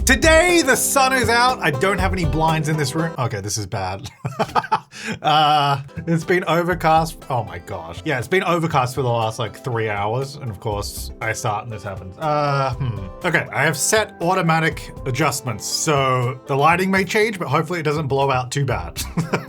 Today, the sun is out. I don't have any blinds in this room. Okay, this is bad. It's been overcast. Oh my gosh. Yeah, it's been overcast for the last like 3 hours. And of course, I start and this happens. Okay, I have set automatic adjustments. So the lighting may change, but hopefully it doesn't blow out too bad.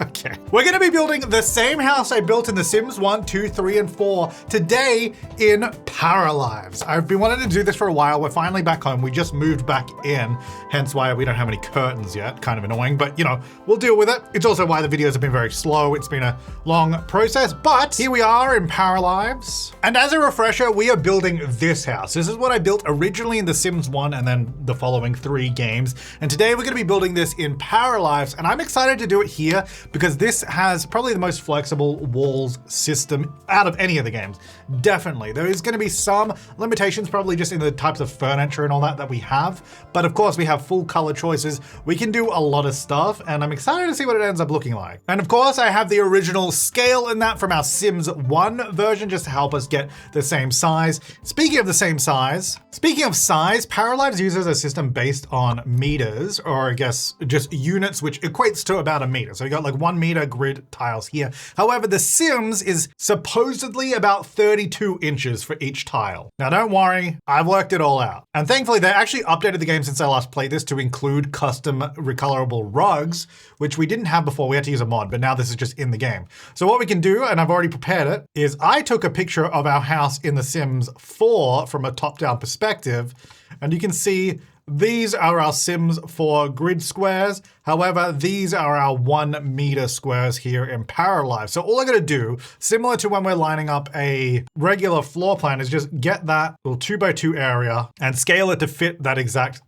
Okay. We're gonna be building the same house I built in The Sims 1, 2, 3, and 4 today in Paralives. I've been wanting to do this for a while. We're finally back home. We just moved back in, hence why we don't have any curtains yet. Kind of annoying, but you know, we'll deal with it. It's also why the videos have been very slow. It's been a long process, but here we are in Paralives. And as a refresher, we are building this house. This is what I built originally in The Sims 1 and then the following 3 games. And today we're gonna be building this in Paralives, and I'm excited to do it here because this has probably the most flexible walls system out of any of the games. Definitely. There is gonna be some limitations probably just in the types of furniture and all that we have. But of course we have full color choices. We can do a lot of stuff and I'm excited to see what it ends up looking like. And of course I have the original scale in that from our Sims 1 version just to help us get the same size. Speaking of the same size, Paralives uses a system based on meters, or I guess just units, which equates to about a meter. So you got like 1 meter grid tiles here. However, The Sims is supposedly about 32 inches for each tile. Now don't worry, I've worked it all out. And thankfully they actually updated the game since I last played this to include custom recolorable rugs, which we didn't have before. We had to use a mod, but now this is just in the game. So what we can do, and I've already prepared it, is I took a picture of our house in The Sims 4 from a top-down perspective, and you can see these are our Sims 4 grid squares. However, these are our 1 meter squares here in Paralives. So all I gotta do, similar to when we're lining up a regular floor plan, is just get that little 2x2 area and scale it to fit that exact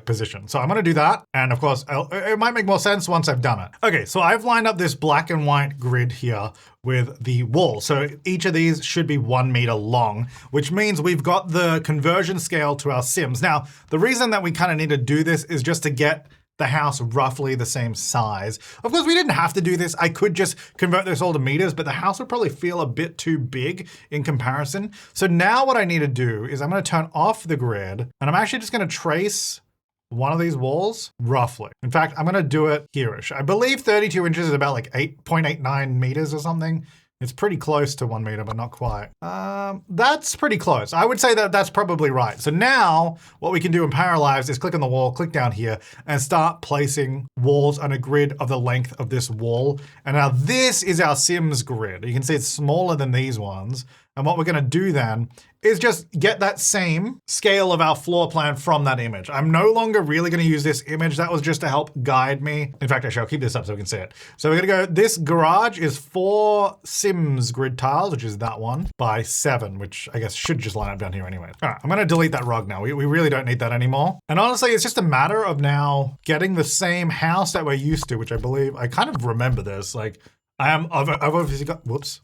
position. So I'm gonna do that. And of course, it might make more sense once I've done it. Okay, so I've lined up this black and white grid here with the wall. So each of these should be 1 meter long, which means we've got the conversion scale to our Sims. Now, the reason that we kind of need to do this is just to get the house roughly the same size. Of course, we didn't have to do this. I could just convert this all to meters, but the house would probably feel a bit too big in comparison. So now what I need to do is I'm gonna turn off the grid and I'm actually just gonna trace one of these walls roughly. In fact, I'm gonna do it here-ish. I believe 32 inches is about like 8.89 meters or something. It's pretty close to 1 meter, but not quite. That's pretty close. I would say that that's probably right. So now what we can do in Paralives is click on the wall, click down here, and start placing walls on a grid of the length of this wall. And now this is our Sims grid. You can see it's smaller than these ones. And what we're gonna do then is just get that same scale of our floor plan from that image. I'm no longer really gonna use this image. That was just to help guide me. In fact, actually, I'll keep this up so we can see it. So we're gonna go, this garage is 4 Sims grid tiles, which is that one, by 7, which I guess should just line up down here anyway. All right, I'm gonna delete that rug now. We really don't need that anymore. And honestly, it's just a matter of now getting the same house that we're used to, which I believe, I kind of remember this, like, I've obviously got, whoops.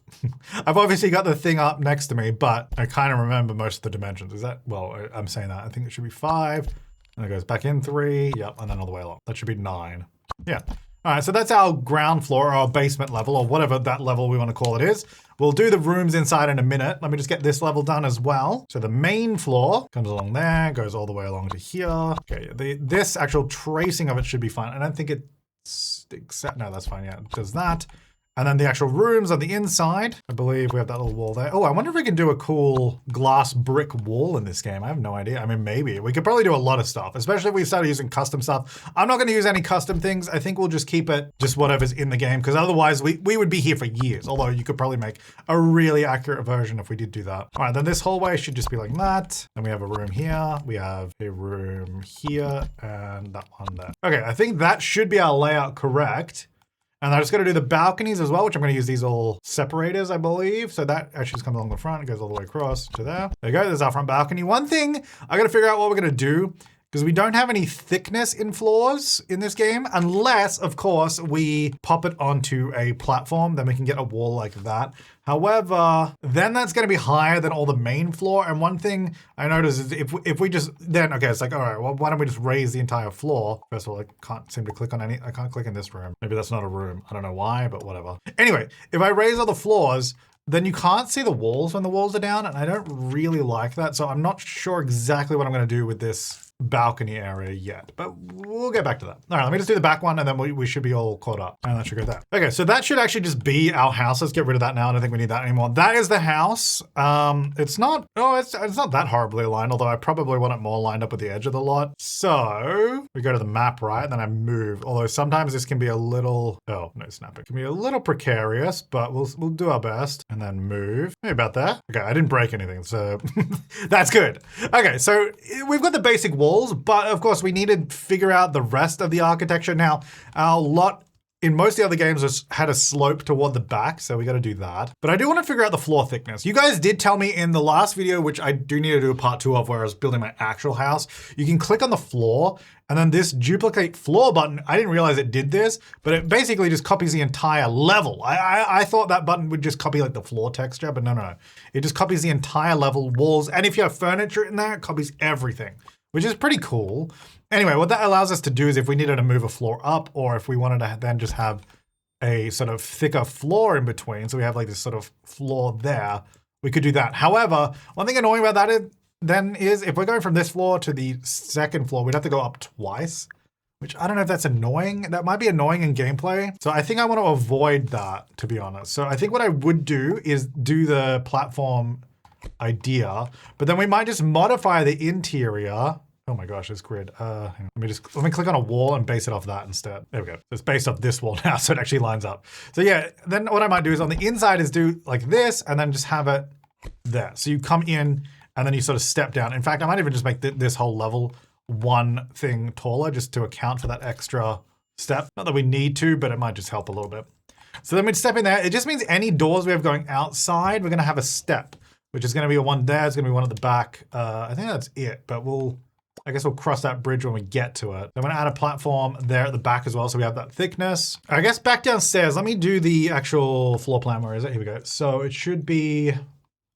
I've obviously got the thing up next to me, but I kind of remember most of the dimensions. Is that, well, I'm saying that. I think it should be 5, and it goes back in 3, yep, and then all the way along. That should be 9. Yeah. All right, so that's our ground floor, or our basement level, or whatever that level we want to call it is. We'll do the rooms inside in a minute. Let me just get this level done as well. So the main floor comes along there, goes all the way along to here. Okay, this actual tracing of it should be fine. I don't think it's, except, no, that's fine, yeah, it does that. And then the actual rooms on the inside, I believe we have that little wall there. Oh, I wonder if we can do a cool glass brick wall in this game. I have no idea. I mean, maybe. We could probably do a lot of stuff, especially if we started using custom stuff. I'm not gonna use any custom things. I think we'll just keep it just whatever's in the game, because otherwise we would be here for years, although you could probably make a really accurate version if we did do that. All right, then this hallway should just be like that. Then we have a room here. We have a room here and that one there. Okay, I think that should be our layout correct. And I'm just gonna do the balconies as well, which I'm gonna use these little separators, I believe. So that actually just comes along the front, it goes all the way across to there. There you go, there's our front balcony. One thing, I gotta figure out what we're gonna do, because we don't have any thickness in floors in this game, unless, of course, we pop it onto a platform, then we can get a wall like that. However, then that's gonna be higher than all the main floor. And one thing I noticed is if we just, then, okay, it's like, all right, well, why don't we just raise the entire floor? First of all, I can't seem to click on I can't click in this room. Maybe that's not a room. I don't know why, but whatever. Anyway, if I raise all the floors, then you can't see the walls when the walls are down, and I don't really like that. So I'm not sure exactly what I'm gonna do with this balcony area yet, but we'll get back to that. All right, let me just do the back one and then we should be all caught up. And that should go there. Okay, so that should actually just be our house. Let's get rid of that now. I don't think we need that anymore. That is the house. It's not that horribly aligned, although I probably want it more lined up with the edge of the lot. So we go to the map, right? And then I move. Although sometimes this can be a little, oh, no snapping. It can be a little precarious, but we'll do our best. And then move. Maybe about there. Okay, I didn't break anything, so that's good. Okay, so we've got the basic walls, but of course we need to figure out the rest of the architecture. Now, our lot in most of the other games had a slope toward the back, so we got to do that. But I do want to figure out the floor thickness. You guys did tell me in the last video, which I do need to do a part 2 of, where I was building my actual house, you can click on the floor and then this duplicate floor button, I didn't realize it did this, but it basically just copies the entire level. I thought that button would just copy like the floor texture, but no. It just copies the entire level, walls, and if you have furniture in there, it copies everything, which is pretty cool. Anyway, what that allows us to do is if we needed to move a floor up, or if we wanted to then just have a sort of thicker floor in between, so we have like this sort of floor there, we could do that. However, one thing annoying about that is if we're going from this floor to the second floor, we'd have to go up twice, which I don't know if that's annoying. That might be annoying in gameplay. So I think I want to avoid that, to be honest. So I think what I would do is do the platform idea, but then we might just modify the interior. Oh my gosh, this grid. Let me click on a wall and base it off that instead. There we go. It's based off this wall now, so it actually lines up. So yeah, then what I might do is on the inside is do like this and then just have it there. So you come in and then you sort of step down. In fact, I might even just make this whole level one thing taller just to account for that extra step. Not that we need to, but it might just help a little bit. So then we'd step in there. It just means any doors we have going outside, we're gonna have a step, which is gonna be a one there, it's gonna be one at the back. I think that's it, but I guess we'll cross that bridge when we get to it. I'm gonna add a platform there at the back as well, so we have that thickness. I guess back downstairs, let me do the actual floor plan. Where is it? Here we go. So it should be, I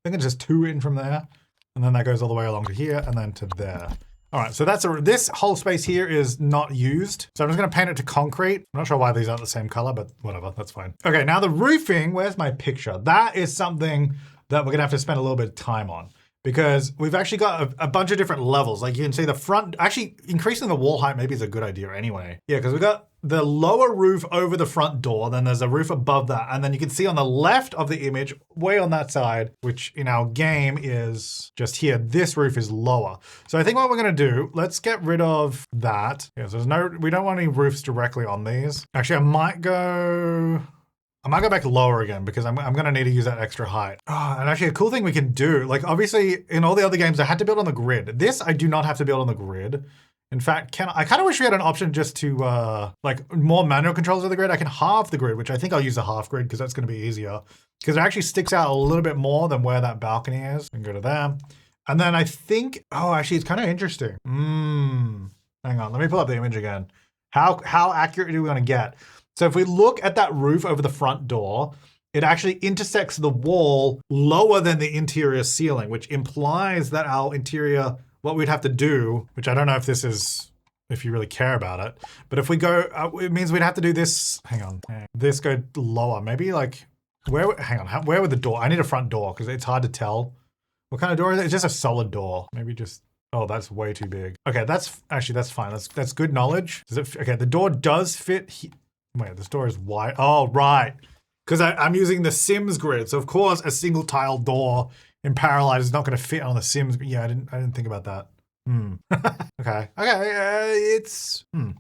think it's just 2 in from there, and then that goes all the way along to here, and then to there. All right, so this whole space here is not used. So I'm just gonna paint it to concrete. I'm not sure why these aren't the same color, but whatever, that's fine. Okay, now the roofing, where's my picture? That is something that we're gonna have to spend a little bit of time on, because we've actually got a bunch of different levels. Like you can see the front, actually increasing the wall height maybe is a good idea anyway. Yeah, because we've got the lower roof over the front door, then there's a roof above that. And then you can see on the left of the image, way on that side, which in our game is just here, this roof is lower. So I think what we're gonna do, let's get rid of that. Yeah, so we don't want any roofs directly on these. Actually, I might go back lower again because I'm gonna need to use that extra height. Oh, and actually a cool thing we can do, like obviously in all the other games I had to build on the grid. This I do not have to build on the grid. In fact, I kind of wish we had an option just to like more manual controls of the grid. I can halve the grid, which I think I'll use a half grid because that's gonna be easier. Because it actually sticks out a little bit more than where that balcony is. We can go to there. And then I think, oh, actually it's kind of interesting. Hang on, let me pull up the image again. How accurate do we wanna get? So if we look at that roof over the front door, it actually intersects the wall lower than the interior ceiling, which implies that our interior, what we'd have to do, which I don't know if this is, if you really care about it, but if we go, it means we'd have to do this, hang on, this go lower, maybe like, where would the door, I need a front door because it's hard to tell. What kind of door is it? It's just a solid door. Maybe just, oh, that's way too big. Okay, that's fine. That's good knowledge. Okay, the door does fit here. Wait, this door is wide. Oh, right. Because I'm using the Sims grid. So of course, a single tile door in Paralives is not going to fit on the Sims. Yeah, I didn't think about that. Okay. Yeah,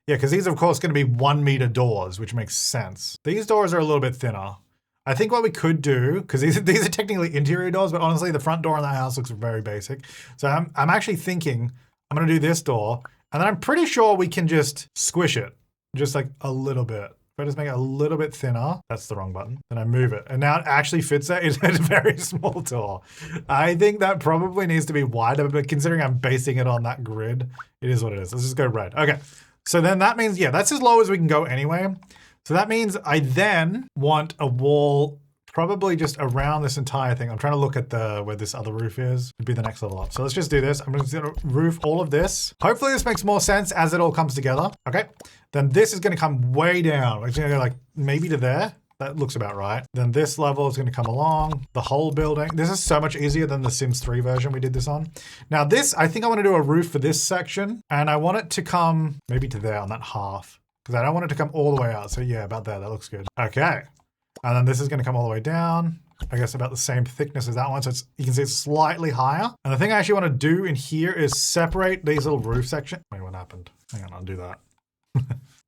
because these are of course going to be 1 meter doors, which makes sense. These doors are a little bit thinner. I think what we could do, because these are technically interior doors, but honestly, the front door in that house looks very basic. So I'm actually thinking I'm going to do this door, and then I'm pretty sure we can just squish it, just like a little bit. If I just make it a little bit thinner, that's the wrong button, then I move it. And now it actually fits it. It's a very small door. I think that probably needs to be wider, but considering I'm basing it on that grid, it is what it is. Let's just go red. Okay, so then that means, yeah, that's as low as we can go anyway. So that means I then want a wall probably just around this entire thing. I'm trying to look at where this other roof is. It'd be the next level up. So let's just do this. I'm just gonna roof all of this. Hopefully this makes more sense as it all comes together. Okay, then this is gonna come way down. It's gonna go like maybe to there. That looks about right. Then this level is gonna come along, the whole building. This is so much easier than the Sims 3 version we did this on. Now this, I think I wanna do a roof for this section, and I want it to come maybe to there on that half, because I don't want it to come all the way out. So yeah, about there, that looks good. Okay, and then this is gonna come all the way down. I guess about the same thickness as that one. So you can see it's slightly higher. And the thing I actually want to do in here is separate these little roof sections. Wait, what happened? Hang on, I'll do that.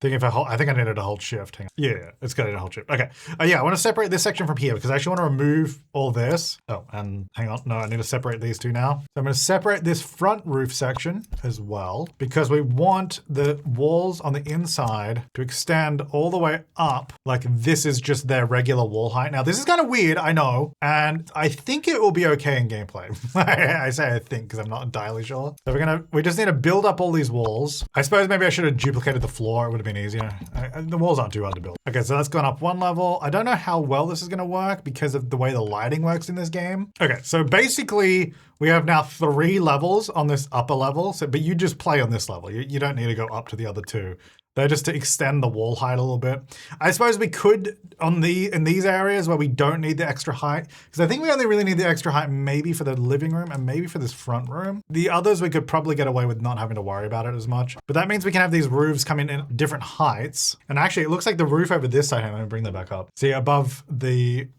I think I needed to hold shift. Hang on. Yeah, it's got to hold shift. Okay. Yeah, I want to separate this section from here because I actually want to remove all this. Oh, and hang on. No, I need to separate these two now. So I'm going to separate this front roof section as well because we want the walls on the inside to extend all the way up like this is just their regular wall height. Now, this is kind of weird, I know, and I think it will be okay in gameplay. I say I think because I'm not entirely sure. So we just need to build up all these walls. I suppose maybe I should have duplicated the floor. It would have been easier. The walls aren't too hard to build. Okay, so that's gone up one level. I don't know how well this is going to work because of the way the lighting works in this game. Okay, so basically we have now 3 levels on this upper level, but you just play on this level. You don't need to go up to the other 2. They're just to extend the wall height a little bit. I suppose we could in these areas where we don't need the extra height, because I think we only really need the extra height maybe for the living room and maybe for this front room. The others we could probably get away with not having to worry about it as much. But that means we can have these roofs come in different heights. And actually it looks like the roof over this side, let me bring that back up. See above the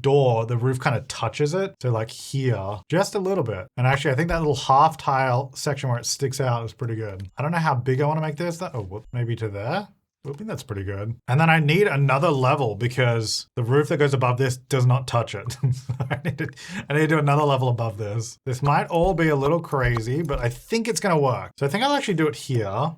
door, the roof kind of touches it. So like here, just a little bit. And actually, I think that little half tile section where it sticks out is pretty good. I don't know how big I want to make this. Maybe to there. I think that's pretty good. And then I need another level because the roof that goes above this does not touch it. I need to do another level above this. This might all be a little crazy, but I think it's going to work. So I think I'll actually do it here.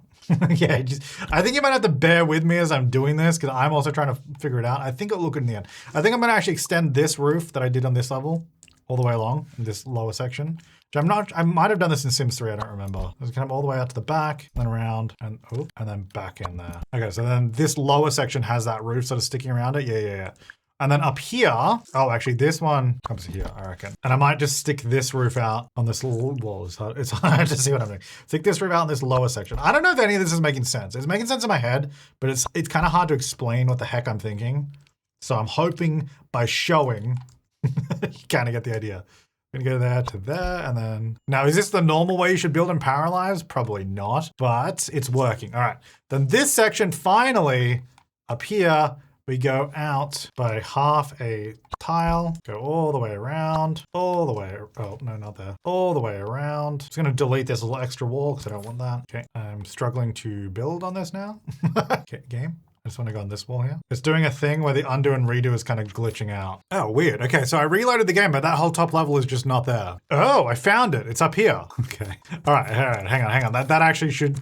Yeah, I think you might have to bear with me as I'm doing this because I'm also trying to figure it out. I think it'll look good in the end. I think I'm going to actually extend this roof that I did on this level all the way along in this lower section. Which I might have done this in Sims 3, I don't remember. It's kind of all the way out to the back, then around, and then back in there. Okay, so then this lower section has that roof sort of sticking around it. Yeah. And then up here, actually this one comes here, I reckon. And I might just stick this roof out on this little wall. It's hard to see what I'm doing. Stick this roof out in this lower section. I don't know if any of this is making sense. It's making sense in my head, but it's kind of hard to explain what the heck I'm thinking. So I'm hoping by showing, you kind of get the idea. I'm gonna go there to there, and then... Now, is this the normal way you should build in Paralives? Probably not, but it's working. All right, then this section, finally, up here, we go out by half a tile, go all the way around, all the way, oh, no, not there, all the way around. Just gonna delete this little extra wall because I don't want that. Okay, I'm struggling to build on this now. Okay, game. I just want to go on this wall here. It's doing a thing where the undo and redo is kind of glitching out. Oh, weird. Okay, so I reloaded the game, but that whole top level is just not there. Oh, I found it. It's up here. Okay. All right, hang on. That actually should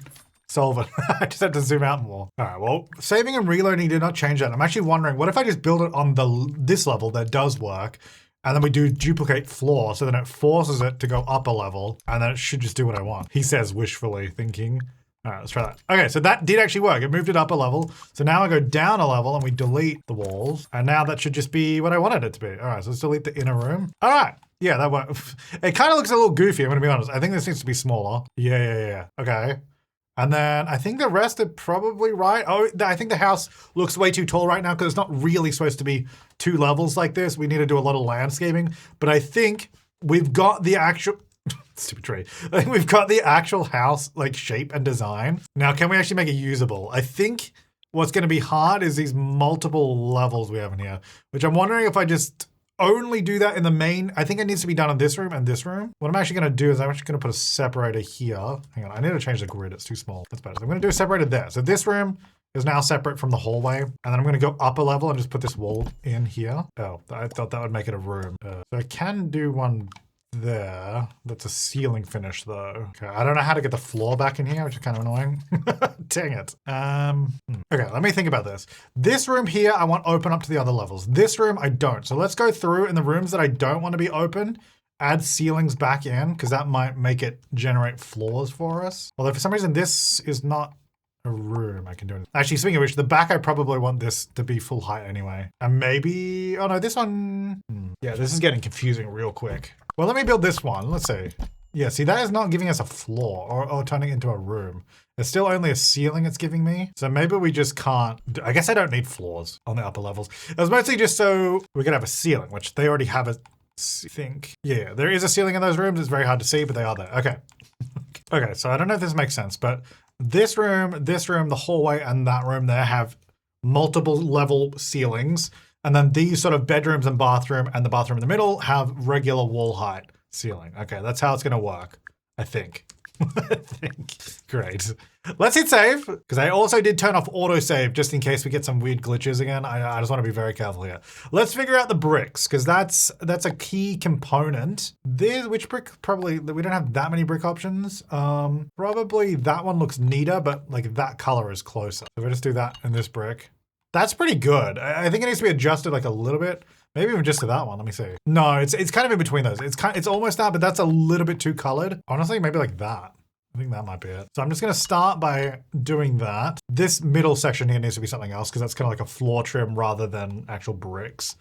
solve it. I just have to zoom out more. All right, well, saving and reloading did not change that. I'm actually wondering, what if I just build it on this level that does work, and then we do duplicate floor, so then it forces it to go up a level, and then it should just do what I want. He says wishfully thinking. All right, let's try that. Okay, so that did actually work. It moved it up a level. So now I go down a level and we delete the walls. And now that should just be what I wanted it to be. All right, so let's delete the inner room. All right. Yeah, that worked. It kind of looks a little goofy, I'm gonna be honest. I think this needs to be smaller. Yeah. Okay. And then I think the rest are probably right. Oh, I think the house looks way too tall right now because it's not really supposed to be 2 levels like this. We need to do a lot of landscaping. But I think we've got the actual... Stupid tree. I think we've got the actual house like shape and design. Now, can we actually make it usable? I think what's going to be hard is these multiple levels we have in here, which I'm wondering if I just only do that in the main. I think it needs to be done in this room and this room. What I'm actually going to do is I'm actually going to put a separator here. Hang on, I need to change the grid. It's too small. That's better. So I'm going to do a separator there. So this room is now separate from the hallway. And then I'm going to go up a level and just put this wall in here. Oh, I thought that would make it a room. So I can do one there. That's a ceiling finish though. Okay, I don't know how to get the floor back in here, which is kind of annoying. Dang it. Okay, let me think about this. This room here, I want open up to the other levels. This room, I don't. So let's go through in the rooms that I don't want to be open, add ceilings back in, because that might make it generate floors for us. Although for some reason, this is not a room I can do it. Actually, speaking of which, the back, I probably want this to be full height anyway. And maybe, oh no, this one, yeah, this is getting confusing real quick. Well, let me build this one. Let's see. Yeah, see, that is not giving us a floor or turning it into a room. It's still only a ceiling it's giving me. So maybe we just can't, I guess I don't need floors on the upper levels. It was mostly just so we could have a ceiling, which they already have think. Yeah, there is a ceiling in those rooms. It's very hard to see, but they are there. Okay. Okay, so I don't know if this makes sense, but this room, the hallway, and that room there have multiple level ceilings. And then these sort of bedrooms and the bathroom in the middle have regular wall height ceiling. Okay, that's how it's gonna work, I think. I think. Great. Let's hit save, because I also did turn off autosave just in case we get some weird glitches again. I just want to be very careful here. Let's figure out the bricks, because that's a key component. Which brick? Probably, we don't have that many brick options. Probably that one looks neater, but like that color is closer. So we'll just do that in this brick. That's pretty good. I think it needs to be adjusted like a little bit. Maybe even just to that one. Let me see. No, it's kind of in between those. It's almost that, but that's a little bit too colored. Honestly, maybe like that. I think that might be it. So I'm just gonna start by doing that. This middle section here needs to be something else because that's kind of like a floor trim rather than actual bricks.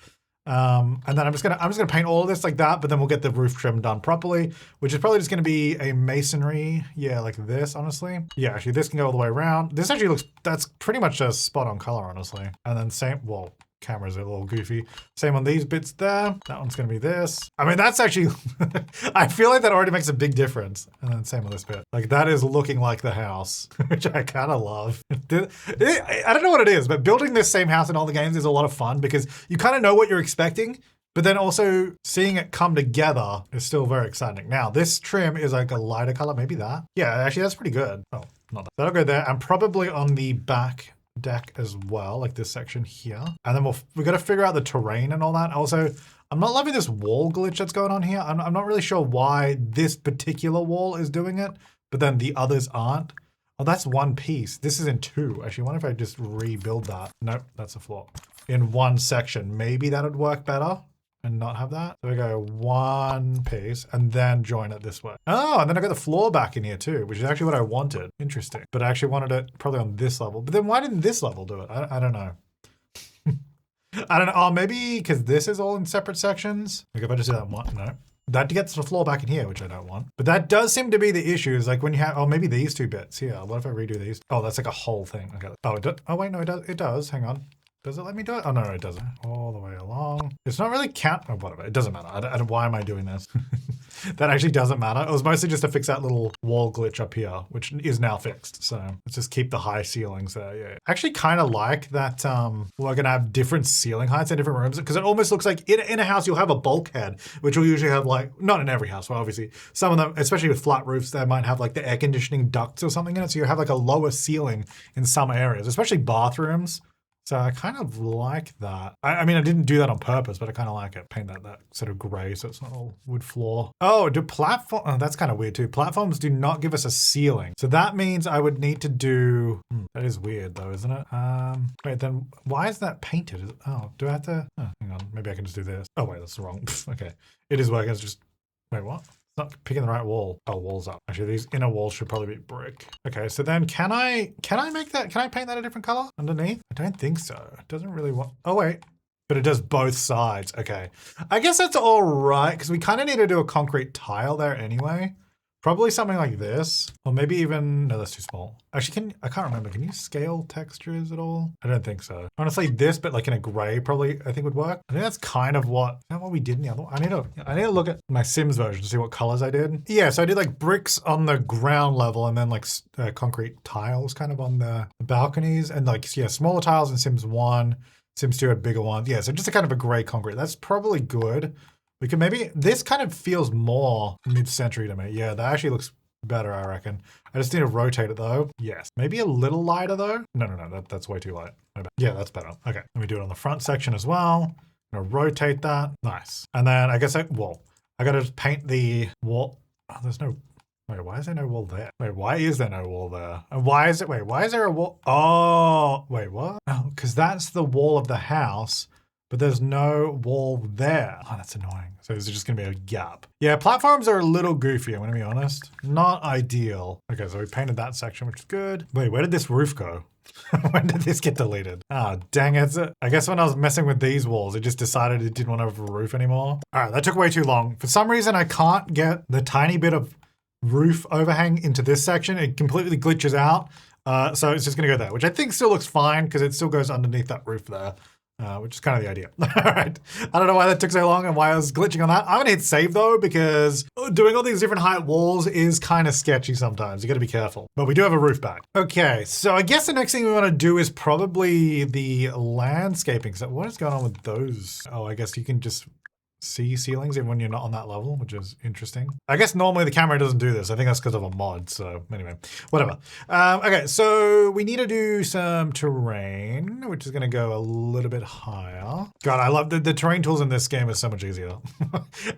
And then I'm just gonna paint all of this like that, but then we'll get the roof trim done properly, which is probably just gonna be a masonry, yeah, like this, honestly. Yeah, actually this can go all the way around. This actually looks, that's pretty much a spot on color, honestly. And then same, well, cameras are a little goofy. Same on these bits there. That one's gonna be this. I mean, that's actually, I feel like that already makes a big difference. And then same on this bit. Like that is looking like the house, which I kind of love. I don't know what it is, but building this same house in all the games is a lot of fun because you kind of know what you're expecting, but then also seeing it come together is still very exciting. Now, this trim is like a lighter color, maybe that. Yeah, actually that's pretty good. Oh, not that. That'll go there and probably on the back deck as well, like this section here. And then we got to figure out the terrain and all that. Also, I'm not loving this wall glitch that's going on here. I'm not really sure why this particular wall is doing it, but then the others aren't. Oh, that's one piece. This is in two. Actually, I wonder if I just rebuild that. Nope, that's a floor. In one section. Maybe that would work better and not have that. So we go one piece and then join it this way. Oh, and then I got the floor back in here too, which is actually what I wanted. Interesting. But I actually wanted it probably on this level. But then why didn't this level do it? I don't know. I don't know. Oh, maybe because this is all in separate sections. Like if I just do that one, no. That gets the floor back in here, which I don't want. But that does seem to be the issue, is like when you have, oh, maybe these two bits here. What if I redo these? Oh, that's like a whole thing. Okay. Oh, it does. Oh, wait, no, it does. Hang on. Does it let me do it? Oh, no, it doesn't. All the way along. It's not really oh, whatever. It doesn't matter. Why am I doing this? That actually doesn't matter. It was mostly just to fix that little wall glitch up here, which is now fixed. So let's just keep the high ceilings there. Yeah. I actually kind of like that we're going to have different ceiling heights in different rooms because it almost looks like in a house, you'll have a bulkhead, which will usually have like, not in every house, well, obviously some of them, especially with flat roofs, they might have like the air conditioning ducts or something in it. So you have like a lower ceiling in some areas, especially bathrooms. So I kind of like that. I mean, I didn't do that on purpose, but I kind of like it. Paint that sort of gray so it's not all wood floor. Oh, oh, that's kind of weird too. Platforms do not give us a ceiling. So that means I would need to do, that is weird though, isn't it? Wait, then why is that painted? Oh, do I have to, oh, hang on. Maybe I can just do this. Oh wait, that's wrong. Okay. It is working. It's just, wait, what? Not picking the right wall. Oh, wall's up. Actually, these inner walls should probably be brick. Okay, so then can I make that, can I paint that a different color underneath? I don't think so. It doesn't really want, oh wait. But it does both sides. Okay. I guess that's all right because we kind of need to do a concrete tile there anyway. Probably something like this, or maybe even, no, that's too small. Actually, I can't remember. Can you scale textures at all? I don't think so. Honestly, this, but like in a gray probably, I think would work. I think that's kind of what we did in the other one. I need to look at my Sims version to see what colors I did. Yeah, so I did like bricks on the ground level and then like concrete tiles kind of on the balconies and like, yeah, smaller tiles in Sims 1. Sims 2 had bigger ones. Yeah, so just a kind of a gray concrete. That's probably good. We could maybe, this kind of feels more mid-century to me. Yeah, that actually looks better, I reckon. I just need to rotate it though. Yes, maybe a little lighter though. No, that's way too light. Yeah, that's better. Okay, let me do it on the front section as well. I'm gonna rotate that. Nice. And then I guess I gotta paint the wall. Oh, there's no, wait, why is there no wall there? Wait, why is there no wall there? And why is there a wall? Oh, wait, what? Oh, because that's the wall of the house. But there's no wall there. Oh, that's annoying. So is it just gonna be a gap? Yeah, platforms are a little goofy, I'm gonna be honest. Not ideal. Okay, so we painted that section, which is good. Wait, where did this roof go? When did this get deleted? Ah, dang it. I guess when I was messing with these walls, it just decided it didn't want to have a roof anymore. All right, that took way too long. For some reason, I can't get the tiny bit of roof overhang into this section, it completely glitches out. So it's just gonna go there, which I think still looks fine because it still goes underneath that roof there. Which is kind of the idea. All right. I don't know why that took so long and why I was glitching on that. I'm gonna hit save though, because doing all these different height walls is kind of sketchy sometimes. You gotta be careful. But we do have a roof back. Okay, so I guess the next thing we wanna do is probably the landscaping. So what is going on with those? Oh, I guess you can just see ceilings even when you're not on that level, which is interesting. I guess normally the camera doesn't do this. I think that's because of a mod. So anyway, whatever. Okay, so we need to do some terrain, which is going to go a little bit higher. God, I love the terrain tools in this game is so much easier.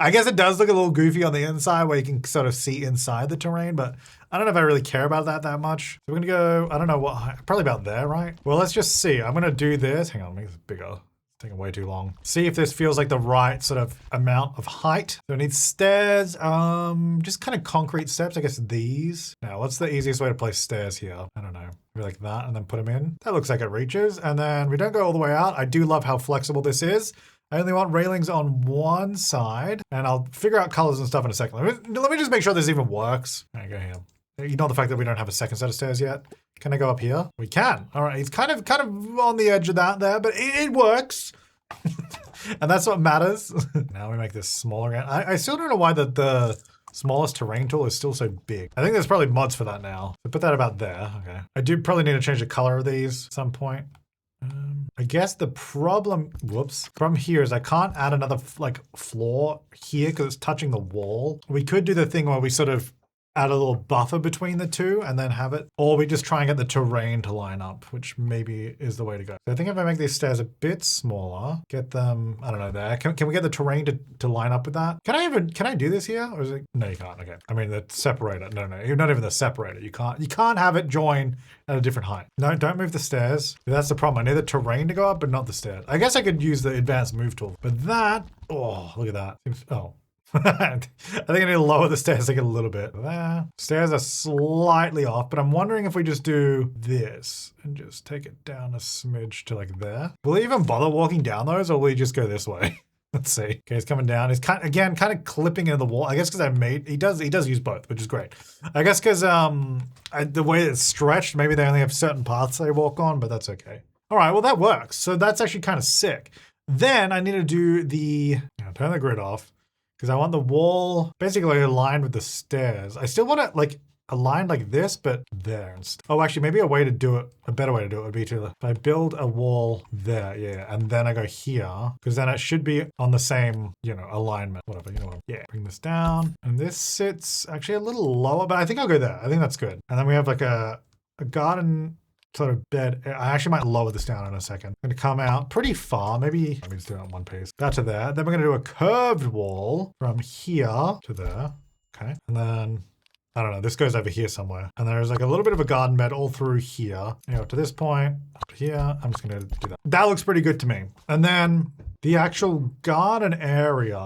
I guess it does look a little goofy on the inside where you can sort of see inside the terrain, but I don't know if I really care about that much. So we're going to go, I don't know what, probably about there, right? Well, let's just see. I'm going to do this. Hang on, make this bigger. Taking way too long. See if this feels like the right sort of amount of height. So it needs stairs, just kind of concrete steps, I guess these. Now, what's the easiest way to place stairs here? I don't know. Maybe like that and then put them in. That looks like it reaches. And then we don't go all the way out. I do love how flexible this is. I only want railings on one side and I'll figure out colors and stuff in a second. Let me just make sure this even works. There you go here. Ignore the fact that we don't have a second set of stairs yet. Can I go up here? We can. All right, it's kind of on the edge of that there, but it works. And that's what matters. Now we make this smaller again. I still don't know why the smallest terrain tool is still so big. I think there's probably mods for that now. So put that about there. Okay. I do probably need to change the color of these at some point. I guess the problem, from here is I can't add another like floor here because it's touching the wall. We could do the thing where we sort of add a little buffer between the two and then have it, or we just try and get the terrain to line up, which maybe is the way to go. So I think if I make these stairs a bit smaller, get them, I don't know, there. Can we get the terrain to line up with that? Can I do this here? Or is it, no, you can't, okay. I mean, the separator, no, not even the separator. You can't have it join at a different height. No, don't move the stairs. That's the problem. I need the terrain to go up, but not the stairs. I guess I could use the advanced move tool, but that, oh, look at that. Oh. I think I need to lower the stairs like a little bit. There. Stairs are slightly off, but I'm wondering if we just do this and just take it down a smidge to like there. Will he even bother walking down those, or will he just go this way? Let's see. Okay, he's coming down. He's kind of clipping into the wall. I guess because he does use both, which is great. I guess because the way it's stretched, maybe they only have certain paths they walk on, but that's okay. All right, well that works. So that's actually kind of sick. Then I need to do turn the grid off. Because I want the wall basically aligned with the stairs. I still want it like aligned like this, but there. Oh, actually, maybe a better way to do it would be if I build a wall there, yeah, and then I go here, because then it should be on the same, alignment, whatever, yeah. Bring this down, and this sits actually a little lower, but I think I'll go there. I think that's good. And then we have like a garden sort of bed. I actually might lower this down in a second. I'm going to come out pretty far. Maybe let me just do it in one piece. That to there. Then we're going to do a curved wall from here to there. Okay. And then, I don't know, this goes over here somewhere. And there's like a little bit of a garden bed all through here. To this point, up to here. I'm just going to do that. That looks pretty good to me. And then the actual garden area.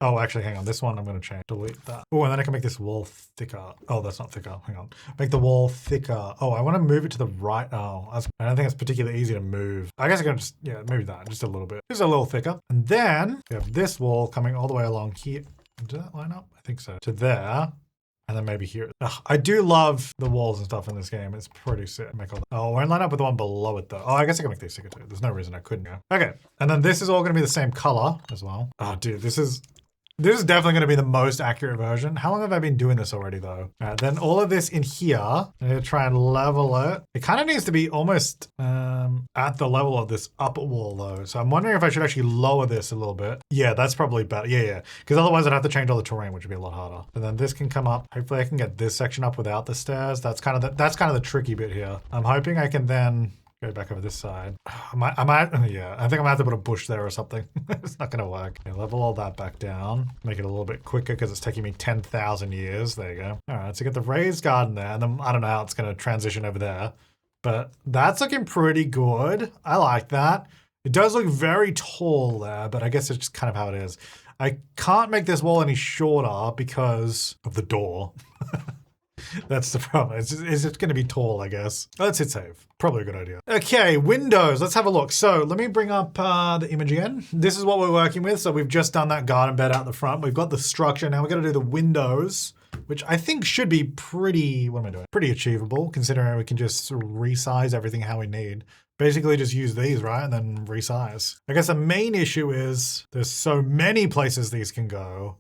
Oh, actually, hang on. This one I'm going to change. Delete that. Oh, and then I can make this wall thicker. Oh, that's not thicker. Hang on. Make the wall thicker. Oh, I want to move it to the right. Oh, I don't think it's particularly easy to move. I guess I can just, maybe that. Just a little bit. Just a little thicker. And then we have this wall coming all the way along here. Did that line up? I think so. To there. And then maybe here. Ugh, I do love the walls and stuff in this game. It's pretty sick. Oh, we're in line up with the one below it though. Oh, I guess I can make these thicker too. There's no reason I couldn't go. Okay. And then this is all going to be the same color as well. Oh, dude, this is definitely going to be the most accurate version. How long have I been doing this already though? All right, then all of this in here, I'm going to try and level it. It kind of needs to be almost at the level of this upper wall though. So I'm wondering if I should actually lower this a little bit. Yeah, that's probably better. Yeah. Because otherwise I'd have to change all the terrain, which would be a lot harder. And then this can come up. Hopefully I can get this section up without the stairs. That's kind of the tricky bit here. I'm hoping I can then go back over this side. I think I'm gonna have to put a bush there or something. It's not gonna work. Okay, level all that back down. Make it a little bit quicker because it's taking me 10,000 years. There you go. All right, so get the raised garden there, and then I don't know how it's gonna transition over there, but that's looking pretty good. I like that. It does look very tall there, but I guess it's just kind of how it is. I can't make this wall any shorter because of the door. That's the problem. It's just going to be tall, I guess. Let's hit save. Probably a good idea. Okay, windows. Let's have a look. So let me bring up the image again. This is what we're working with. So we've just done that garden bed out the front. We've got the structure. Now we've got to do the windows. which I think should be pretty, what am I doing? Pretty achievable, considering we can just resize everything how we need. Basically just use these, right? And then resize. I guess the main issue is there's so many places these can go.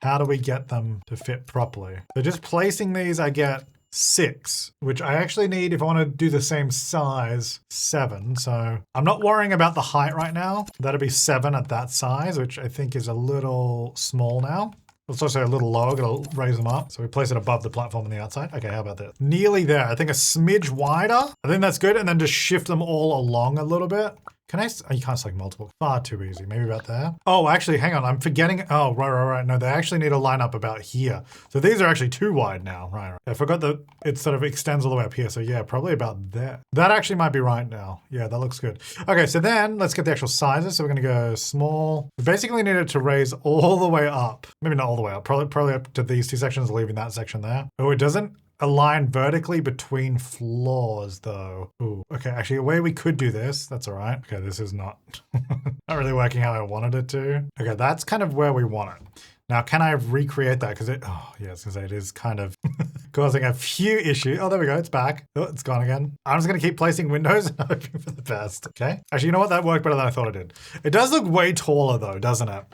How do we get them to fit properly? So just placing these, I get 6, which I actually need, if I want to do the same size, 7. So I'm not worrying about the height right now. That'll be 7 at that size, which I think is a little small now. It's also a little low, gotta raise them up. So we place it above the platform on the outside. Okay, how about this? Nearly there. I think a smidge wider. I think that's good. And then just shift them all along a little bit. Can I, oh, you can't select multiple. Far too easy. Maybe about there. Oh, actually, hang on. I'm forgetting. Oh, right. No, they actually need to line up about here. So these are actually too wide now. Right. I forgot that it sort of extends all the way up here. So yeah, probably about there. That actually might be right now. Yeah, that looks good. Okay, so then let's get the actual sizes. So we're going to go small. We basically need it to raise all the way up. Maybe not all the way up. Probably up to these 2 sections, leaving that section there. Oh, it doesn't align vertically between floors though. Ooh, okay, actually a way we could do this, that's all right. Okay, this is not, not really working how I wanted it to. Okay, that's kind of where we want it. Now, can I recreate that? Because yeah, I was gonna say it is kind of causing a few issues. Oh, there we go, it's back. Oh, it's gone again. I'm just gonna keep placing windows and hoping for the best, okay? Actually, you know what? That worked better than I thought it did. It does look way taller though, doesn't it?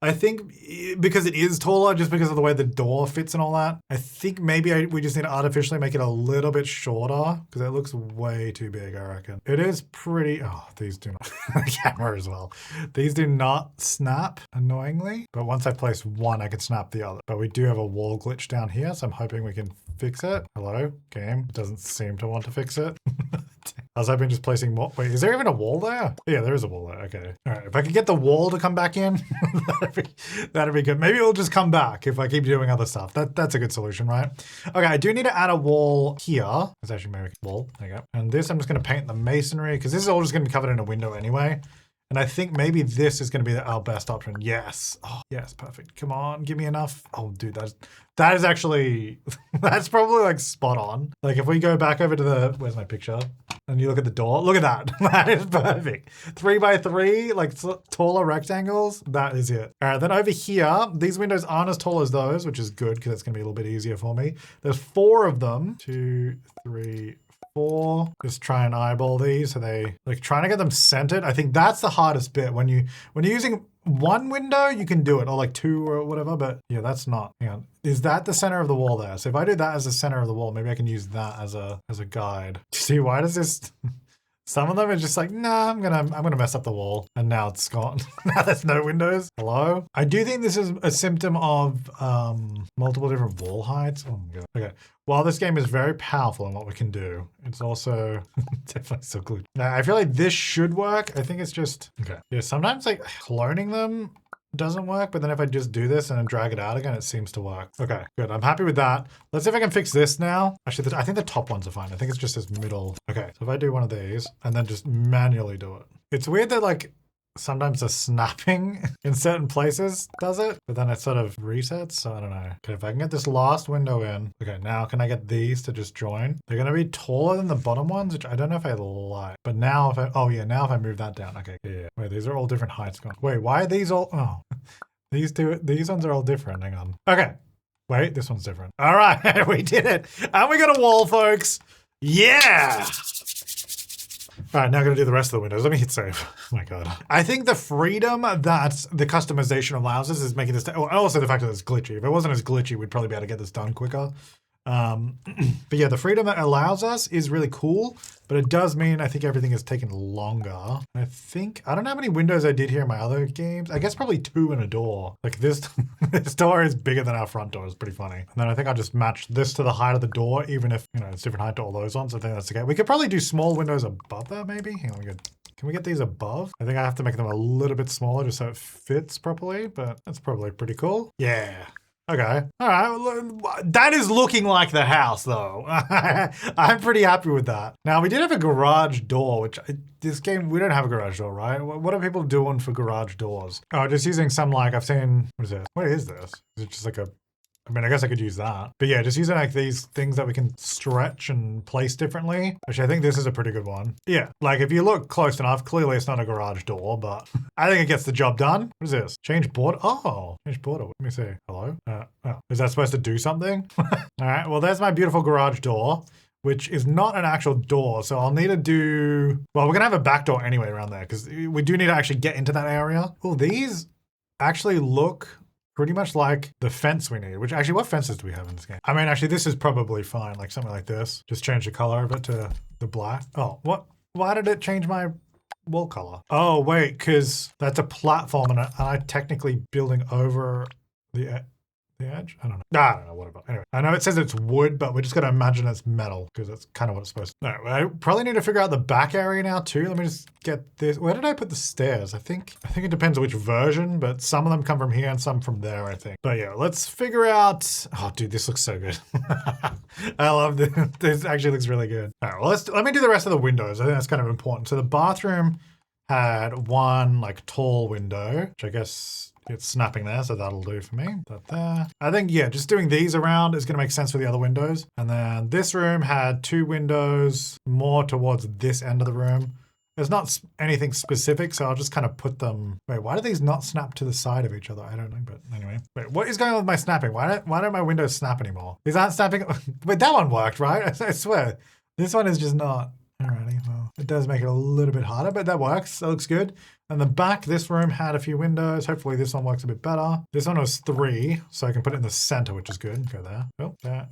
I think because it is taller, just because of the way the door fits and all that, I think maybe we just need to artificially make it a little bit shorter because it looks way too big, I reckon. It is pretty, oh, these do not, the camera as well. These do not snap, annoyingly. But once I place one, I can snap the other. But we do have a wall glitch down here, so I'm hoping we can fix it. Hello, game. It doesn't seem to want to fix it. I was hoping just placing more. Wait, is there even a wall there? Yeah, there is a wall there. Okay. All right. If I could get the wall to come back in, that'd be good. Maybe it'll just come back if I keep doing other stuff. That's a good solution, right? Okay, I do need to add a wall here. Let's actually make a wall. There you go. And this, I'm just going to paint the masonry because this is all just going to be covered in a window anyway. And I think maybe this is going to be our best option. Yes. Oh, yes. Perfect. Come on. Give me enough. Oh, dude, that is actually, that's probably like spot on. Like if we go back over to the, where's my picture? And you look at the door, look at that. That is perfect. 3x3, like taller rectangles. That is it. All right. Then over here, these windows aren't as tall as those, which is good because it's going to be a little bit easier for me. There's 4 of them. 2, 3, 4. Just try and eyeball these. So they like trying to get them centered. I think that's the hardest bit. When you're using one window, you can do it, or like 2 or whatever, but yeah, that's not, hang on. Is that the center of the wall there? So if I do that as the center of the wall, maybe I can use that as a guide. See, why does this, some of them are just like, nah, I'm gonna mess up the wall. And now it's gone. Now there's no windows. Hello? I do think this is a symptom of multiple different wall heights. Oh my God. Okay. While this game is very powerful in what we can do, it's also definitely still glitchy. Now, I feel like this should work. I think it's just, okay. Yeah, sometimes like cloning them doesn't work, but then if I just do this and then drag it out again, it seems to work. Okay, good. I'm happy with that. Let's see if I can fix this now. Actually, I think the top ones are fine. I think it's just this middle. Okay, so if I do one of these and then just manually do it. It's weird that like sometimes the snapping in certain places does it, but then it sort of resets. So I don't know. Okay, if I can get this last window in. Okay, now can I get these to just join? They're gonna be taller than the bottom ones, which I don't know if I like. But now if I, oh yeah, now if I move that down. Okay, yeah. Wait, these are all different heights. Wait, why are these all, oh. These ones are all different. Hang on. Okay. Wait, this one's different. All right, we did it. And we got a wall, folks. Yeah. All right, now I'm going to do the rest of the windows. Let me hit save. Oh my God. I think the freedom that the customization allows us is making this, oh, also the fact that it's glitchy. If it wasn't as glitchy, we'd probably be able to get this done quicker. But yeah, the freedom that allows us is really cool, but it does mean I think everything is taking longer. I don't know how many windows I did here in my other games. I guess probably 2 and a door. Like this, this door is bigger than our front door. It's pretty funny. And then I think I'll just match this to the height of the door, even if, you know, it's different height to all those ones. I think that's okay. We could probably do small windows above that maybe. Hang on, can we get these above? I think I have to make them a little bit smaller just so it fits properly, but that's probably pretty cool. Yeah. Okay. All right. That is looking like the house, though. I'm pretty happy with that. Now, we did have a garage door, which this game, we don't have a garage door, right? What are people doing for garage doors? Oh, just using some, like, I've seen, what is this? What is this? Is it just like a I mean, I guess I could use that. But yeah, just using like these things that we can stretch and place differently. Actually, I think this is a pretty good one. Yeah, like if you look close enough, clearly it's not a garage door, but I think it gets the job done. What is this? Change border. Oh, change border. Let me see. Hello? Oh, is that supposed to do something? All right, well, there's my beautiful garage door, which is not an actual door. So I'll need to do, well, we're gonna have a back door anyway around there because we do need to actually get into that area. Oh, these actually look pretty much like the fence we need, which actually, what fences do we have in this game? I mean, actually, this is probably fine, like something like this. Just change the color of it to the black. Oh, what? Why did it change my wall color? Oh, wait, because that's a platform and I technically building over the edge? I don't know. I don't know, whatever. Anyway, I know it says it's wood, but we just got to imagine it's metal because that's kind of what it's supposed to. No, I probably need to figure out the back area now too. Let me just get this. Where did I put the stairs? I think it depends on which version, but some of them come from here and some from there, I think. But yeah, let's figure out. Oh, dude, this looks so good. I love this. This actually looks really good. All right, well, let me do the rest of the windows. I think that's kind of important. So the bathroom had one like tall window, which I guess it's snapping there, so that'll do for me. That there. I think, yeah, just doing these around is going to make sense for the other windows. And then this room had two windows more towards this end of the room. There's not anything specific, so I'll just kind of put them. Wait, why do these not snap to the side of each other? I don't know, but anyway. Wait, what is going on with my snapping? Why don't my windows snap anymore? These aren't snapping. Wait, that one worked, right? I swear. This one is just not. Alrighty, well, it does make it a little bit harder, but that works. That looks good. And the back, this room had a few windows. Hopefully this one works a bit better. This one was 3, so I can put it in the center, which is good. Go there. Oh, there.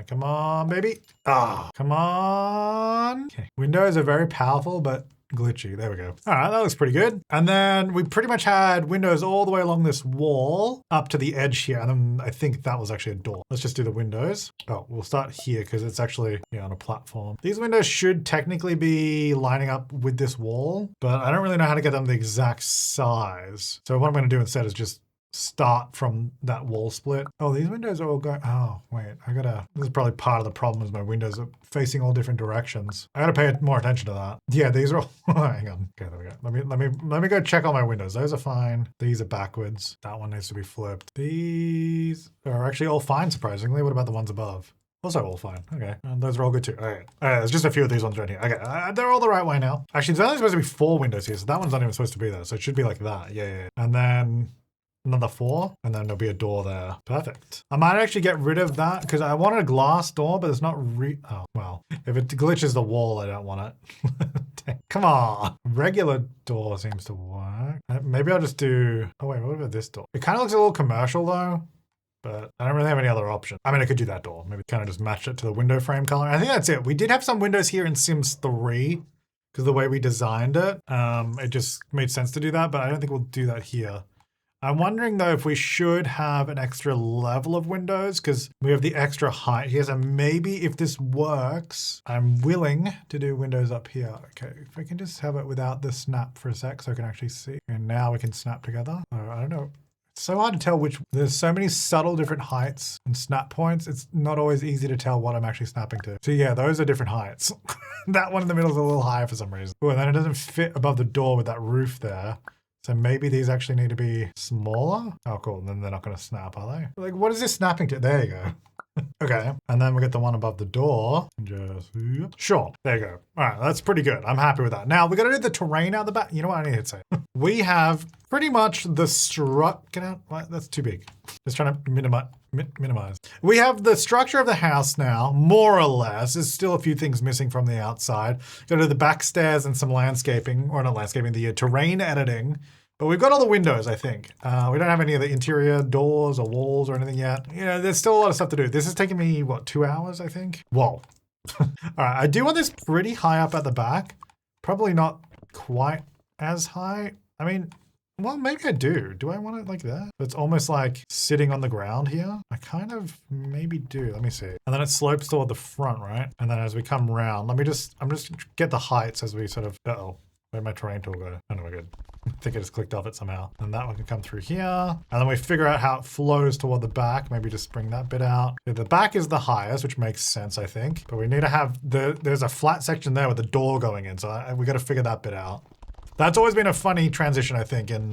Come on, baby. Ah, come on. Okay. Windows are very powerful, but glitchy. There we go. All right, that looks pretty good. And then we pretty much had windows all the way along this wall up to the edge here. And then I think that was actually a door. Let's just do the windows. Oh, we'll start here because it's actually on a platform. These windows should technically be lining up with this wall, but I don't really know how to get them the exact size. So what I'm going to do instead is just start from that wall split. Oh, these windows are all going, oh, wait, this is probably part of the problem is my windows are facing all different directions. I gotta pay more attention to that. Yeah, these are all, hang on. Okay, there we go. Let me go check all my windows. Those are fine. These are backwards. That one needs to be flipped. These are actually all fine, surprisingly. What about the ones above? Also all fine. Okay. And those are all good too. All right. There's just a few of these ones right here. Okay. They're all the right way now. Actually, there's only supposed to be 4 windows here, so that one's not even supposed to be there. So it should be like that. Yeah. And then another 4, and then there'll be a door there. Perfect. I might actually get rid of that because I wanted a glass door, but it's not oh, well. If it glitches the wall, I don't want it. Come on. Regular door seems to work. Maybe I'll just do, oh wait, what about this door? It kind of looks a little commercial though, but I don't really have any other option. I mean, I could do that door. Maybe kind of just match it to the window frame color. I think that's it. We did have some windows here in Sims 3 because the way we designed it, it just made sense to do that, but I don't think we'll do that here. I'm wondering though if we should have an extra level of windows because we have the extra height here. So maybe if this works, I'm willing to do windows up here. Okay, if I can just have it without the snap for a sec so I can actually see. And now we can snap together. I don't know. It's so hard to tell there's so many subtle different heights and snap points. It's not always easy to tell what I'm actually snapping to. So yeah, those are different heights. That one in the middle is a little higher for some reason. Oh, and then it doesn't fit above the door with that roof there. So maybe these actually need to be smaller. Oh, cool. And then they're not going to snap, are they? Like, what is this snapping to? There you go. Okay. And then we get the one above the door. Just, sure. There you go. All right. That's pretty good. I'm happy with that. Now, we got to do the terrain out the back. You know what I need to say? We have pretty much the get out. That's too big. Just trying to minimize. We have the structure of the house now, more or less. There's still a few things missing from the outside. Go to the back stairs and some landscaping, or not landscaping, the terrain editing. But we've got all the windows, I think. We don't have any of the interior doors or walls or anything yet. You know, there's still a lot of stuff to do. This is taking me, what, 2 hours, I think? Whoa. All right, I do want this pretty high up at the back. Probably not quite as high. I mean, well, maybe I do. Do I want it like that? It's almost like sitting on the ground here. I kind of maybe do. Let me see. And then it slopes toward the front, right? And then as we come around, I'm just get the heights as we sort of, where'd my terrain tool go? Oh no, we're good. I think I just clicked off it somehow. And that one can come through here. And then we figure out how it flows toward the back. Maybe just bring that bit out. Yeah, the back is the highest, which makes sense, I think. But we need to have there's a flat section there with the door going in. So we got to figure that bit out. That's always been a funny transition, I think, in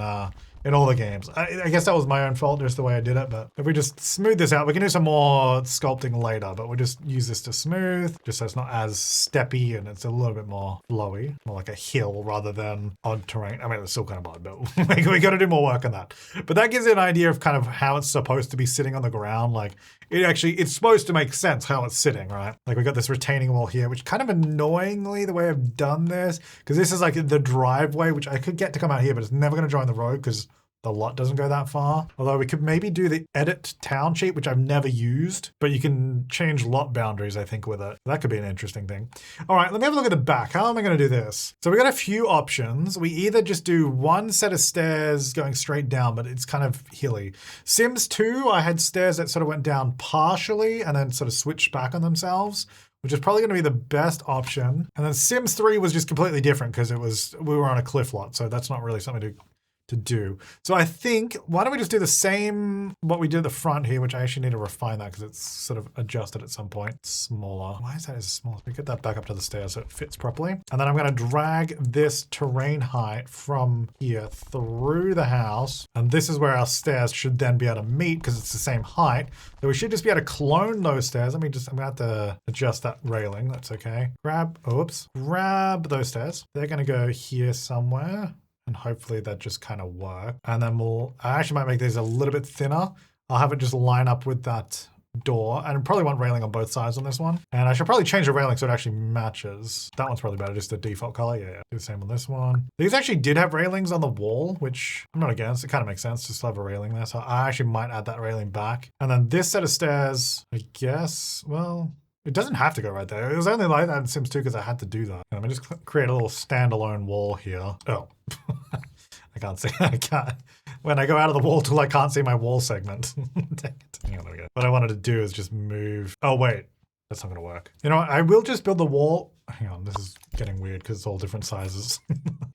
in all the games. I guess that was my own fault, just the way I did it, but if we just smooth this out, we can do some more sculpting later, but we'll just use this to smooth, just so it's not as steppy and it's a little bit more flowy, more like a hill rather than odd terrain. I mean, it's still kind of odd, but we got to do more work on that. But that gives you an idea of kind of how it's supposed to be sitting on the ground. Like, it's supposed to make sense how it's sitting, right? Like, we got this retaining wall here, which kind of annoyingly, the way I've done this, because this is like the driveway, which I could get to come out here, but it's never going to join the road because the lot doesn't go that far. Although we could maybe do the edit town sheet, which I've never used, but you can change lot boundaries, I think, with it. That could be an interesting thing. All right, let me have a look at the back. How am I going to do this? So we got a few options. We either just do one set of stairs going straight down, but it's kind of hilly. Sims 2, I had stairs that sort of went down partially and then sort of switched back on themselves, which is probably going to be the best option. And then Sims 3 was just completely different because we were on a cliff lot, so that's not really something to do. So I think, why don't we just do the same, what we did at the front here, which I actually need to refine that because it's sort of adjusted at some point. Smaller. Why is that as small? We get that back up to the stairs so it fits properly. And then I'm going to drag this terrain height from here through the house. And this is where our stairs should then be able to meet because it's the same height. So we should just be able to clone those stairs. I'm going to have to adjust that railing. That's okay. Grab those stairs. They're going to go here somewhere. And hopefully that just kind of work. And then I actually might make these a little bit thinner. I'll have it just line up with that door. And I probably want railing on both sides on this one. And I should probably change the railing so it actually matches. That one's probably better, just the default color. Yeah. Do the same on this one. These actually did have railings on the wall, which I'm not against. It kind of makes sense to still have a railing there. So I actually might add that railing back. And then this set of stairs, I guess, well, it doesn't have to go right there. It was only like that in Sims 2 because I had to do that. Let me just create a little standalone wall here. Oh, I can't see. I can't. When I go out of the wall tool, I can't see my wall segment. Dang it. Hang on, there we go. What I wanted to do is just move. Oh, wait. That's not going to work. You know what? I will just build the wall. Hang on. This is getting weird because it's all different sizes.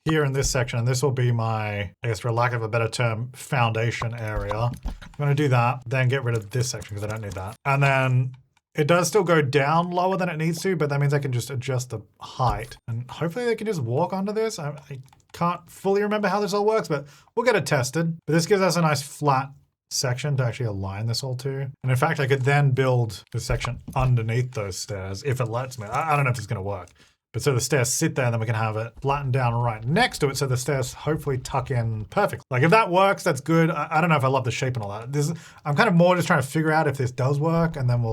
Here in this section, and this will be my, I guess for lack of a better term, foundation area. I'm going to do that, then get rid of this section because I don't need that. And then it does still go down lower than it needs to, but that means I can just adjust the height. And hopefully they can just walk onto this. I can't fully remember how this all works, but we'll get it tested. But this gives us a nice flat section to actually align this all to. And in fact, I could then build the section underneath those stairs if it lets me. I don't know if it's going to work. But so the stairs sit there and then we can have it flattened down right next to it so the stairs hopefully tuck in perfectly. Like if that works, that's good. I don't know if I love the shape and all that. I'm kind of more just trying to figure out if this does work and then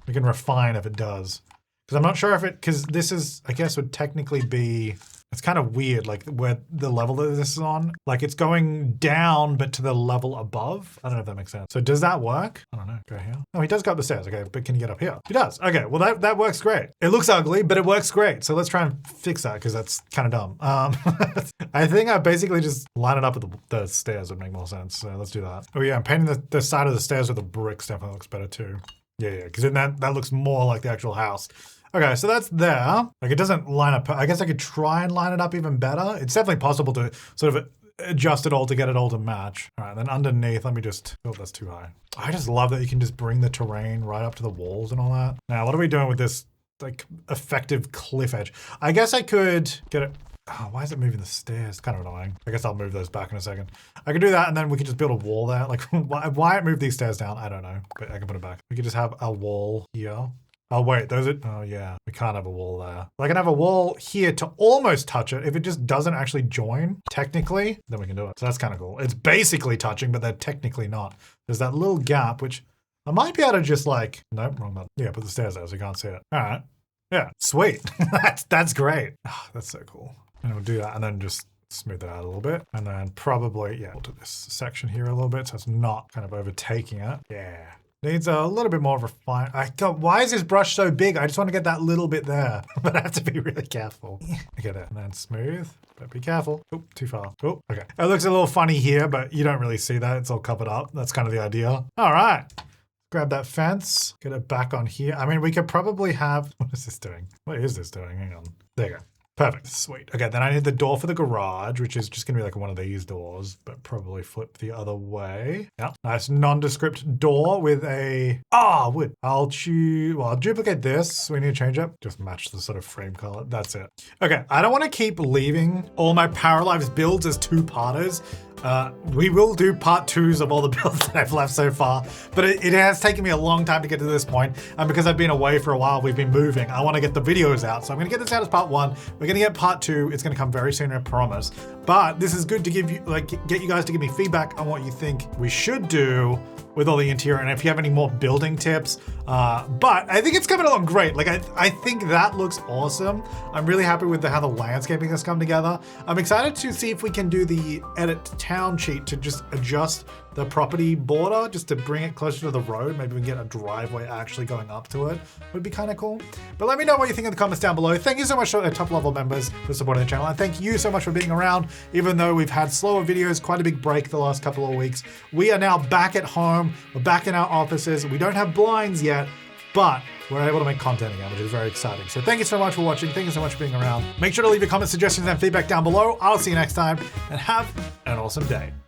we can refine if it does. Because I'm not sure because this is, I guess would technically be, it's kind of weird, like where the level that this is on. Like it's going down, but to the level above. I don't know if that makes sense. So does that work? I don't know, go here. Oh, he does go up the stairs, okay, but can you get up here? He does, okay, well that works great. It looks ugly, but it works great. So let's try and fix that because that's kind of dumb. I think I basically just line it up with the stairs would make more sense. So let's do that. Oh yeah, I'm painting the side of the stairs with the bricks definitely looks better too. Yeah, because then that looks more like the actual house. Okay, so that's there. Like it doesn't line up. I guess I could try and line it up even better. It's definitely possible to sort of adjust it all to get it all to match. All right, then underneath, let me just, oh, that's too high. I just love that you can just bring the terrain right up to the walls and all that. Now, what are we doing with this like effective cliff edge? I guess I could get it. Oh, why is it moving the stairs? Kind of annoying. I guess I'll move those back in a second. I can do that and then we can just build a wall there. Like why it moved these stairs down, I don't know, but I can put it back. We could just have a wall here. Oh wait, oh yeah, we can't have a wall there. I can have a wall here to almost touch it. If it just doesn't actually join, technically, then we can do it. So that's kind of cool. It's basically touching, but they're technically not. There's that little gap, which I might be able to just like, nope, wrong button. Yeah, put the stairs there so you can't see it. All right, yeah, sweet. That's great. Oh, that's so cool. And we'll do that and then just smooth it out a little bit. And then probably, yeah, we'll do this section here a little bit so it's not kind of overtaking it. Yeah. Needs a little bit more refine. Why is this brush so big? I just want to get that little bit there, but I have to be really careful. I get it. And then smooth, but be careful. Oh, too far. Oh, okay. It looks a little funny here, but you don't really see that. It's all covered up. That's kind of the idea. All right. Grab that fence, get it back on here. I mean, we could probably have, what is this doing? What is this doing? Hang on. There you go. Perfect, sweet. Okay, then I need the door for the garage, which is just gonna be like one of these doors, but probably flip the other way. Yeah, nice nondescript door with wood. I'll duplicate this. We need to change it. Just match the sort of frame color. That's it. Okay, I don't wanna keep leaving all my Paralives builds as two-parters. We will do part 2s of all the builds that I've left so far, but it has taken me a long time to get to this point, and because I've been away for a while, we've been moving. I want to get the videos out, so I'm going to get this out as part 1. We're going to get part 2. It's going to come very soon, I promise. But this is good to give you, get you guys to give me feedback on what you think we should do with all the interior, and if you have any more building tips. But I think it's coming along great. Like, I think that looks awesome. I'm really happy with how the landscaping has come together. I'm excited to see if we can do the edit town cheat to just adjust the property border, just to bring it closer to the road. Maybe we can get a driveway actually going up to it. Would be kind of cool. But let me know what you think in the comments down below. Thank you so much to our top level members for supporting the channel. And thank you so much for being around, even though we've had slower videos, quite a big break the last couple of weeks. We are now back at home. We're back in our offices. We don't have blinds yet, but we're able to make content again, which is very exciting. So thank you so much for watching. Thank you so much for being around. Make sure to leave your comments, suggestions, and feedback down below. I'll see you next time, and have an awesome day.